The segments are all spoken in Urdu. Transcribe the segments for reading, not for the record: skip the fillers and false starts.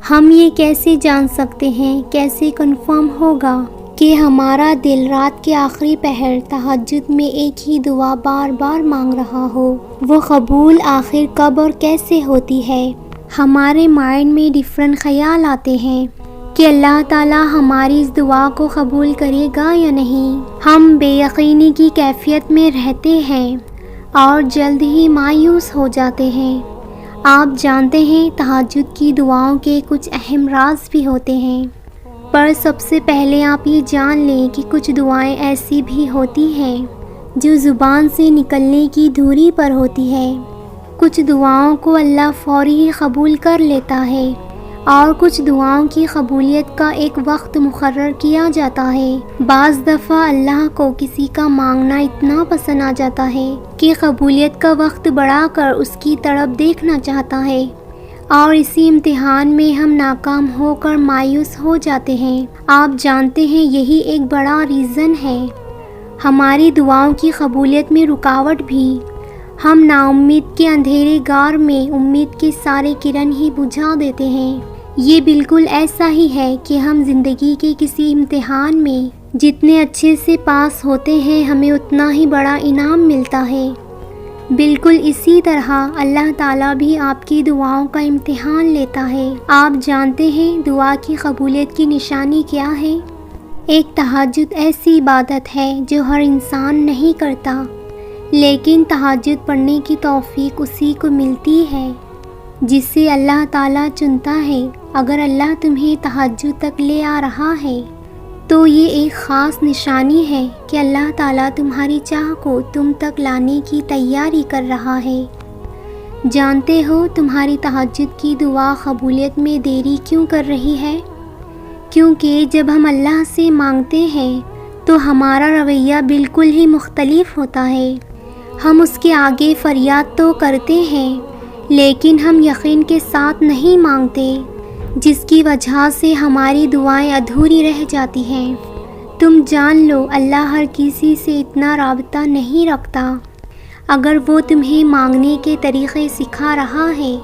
ہم یہ کیسے جان سکتے ہیں، کیسے کنفرم ہوگا کہ ہمارا دل رات کے آخری پہر تہجد میں ایک ہی دعا بار بار مانگ رہا ہو؟ وہ قبول آخر کب اور کیسے ہوتی ہے؟ ہمارے مائنڈ میں ڈیفرنٹ خیال آتے ہیں کہ اللہ تعالیٰ ہماری اس دعا کو قبول کرے گا یا نہیں۔ ہم بے یقینی کی کیفیت میں رہتے ہیں اور جلد ہی مایوس ہو جاتے ہیں۔ آپ جانتے ہیں تہجد کی دعاؤں کے کچھ اہم راز بھی ہوتے ہیں، پر سب سے پہلے آپ یہ جان لیں کہ کچھ دعائیں ایسی بھی ہوتی ہیں جو زبان سے نکلنے کی دوری پر ہوتی ہے۔ کچھ دعاؤں کو اللہ فوری ہی قبول کر لیتا ہے اور کچھ دعاؤں کی قبولیت کا ایک وقت مقرر کیا جاتا ہے۔ بعض دفعہ اللہ کو کسی کا مانگنا اتنا پسند آ جاتا ہے کہ قبولیت کا وقت بڑھا کر اس کی طرف دیکھنا چاہتا ہے، اور اسی امتحان میں ہم ناکام ہو کر مایوس ہو جاتے ہیں۔ آپ جانتے ہیں یہی ایک بڑا ریزن ہے ہماری دعاؤں کی قبولیت میں رکاوٹ بھی۔ ہم نا امید کے اندھیرے گار میں امید کے سارے کرن ہی بجھا دیتے ہیں۔ یہ بالکل ایسا ہی ہے کہ ہم زندگی کے کسی امتحان میں جتنے اچھے سے پاس ہوتے ہیں ہمیں اتنا ہی بڑا انعام ملتا ہے۔ بالکل اسی طرح اللہ تعالیٰ بھی آپ کی دعاؤں کا امتحان لیتا ہے۔ آپ جانتے ہیں دعا کی قبولیت کی نشانی کیا ہے؟ ایک تہجد ایسی عبادت ہے جو ہر انسان نہیں کرتا، لیکن تہجد پڑھنے کی توفیق اسی کو ملتی ہے جسے اللہ تعالیٰ چنتا ہے۔ اگر اللہ تمہیں تہجد تک لے آ رہا ہے تو یہ ایک خاص نشانی ہے کہ اللہ تعالیٰ تمہاری چاہ کو تم تک لانے کی تیاری کر رہا ہے۔ جانتے ہو تمہاری تہجد کی دعا قبولیت میں دیری کیوں کر رہی ہے؟ کیونکہ جب ہم اللہ سے مانگتے ہیں تو ہمارا رویہ بالکل ہی مختلف ہوتا ہے۔ ہم اس کے آگے فریاد تو کرتے ہیں لیکن ہم یقین کے ساتھ نہیں مانگتے، جس کی وجہ سے ہماری دعائیں ادھوری رہ جاتی ہیں۔ تم جان لو اللہ ہر کسی سے اتنا رابطہ نہیں رکھتا۔ اگر وہ تمہیں مانگنے کے طریقے سکھا رہا ہے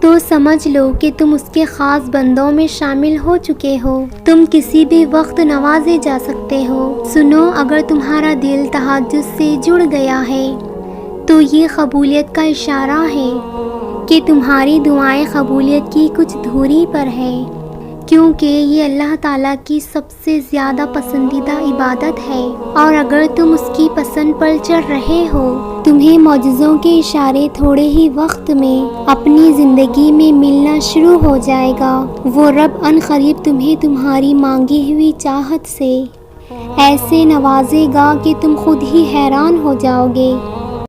تو سمجھ لو کہ تم اس کے خاص بندوں میں شامل ہو چکے ہو۔ تم کسی بھی وقت نوازے جا سکتے ہو۔ سنو، اگر تمہارا دل تہجد سے جڑ گیا ہے تو یہ قبولیت کا اشارہ ہے کہ تمہاری دعائیں قبولیت کی کچھ دھوری پر ہے، کیونکہ یہ اللہ تعالیٰ کی سب سے زیادہ پسندیدہ عبادت ہے، اور اگر تم اس کی پسند پر چڑھ رہے ہو تمہیں معجزوں کے اشارے تھوڑے ہی وقت میں اپنی زندگی میں ملنا شروع ہو جائے گا۔ وہ رب ان قریب تمہیں تمہاری مانگی ہوئی چاہت سے ایسے نوازے گا کہ تم خود ہی حیران ہو جاؤ گے۔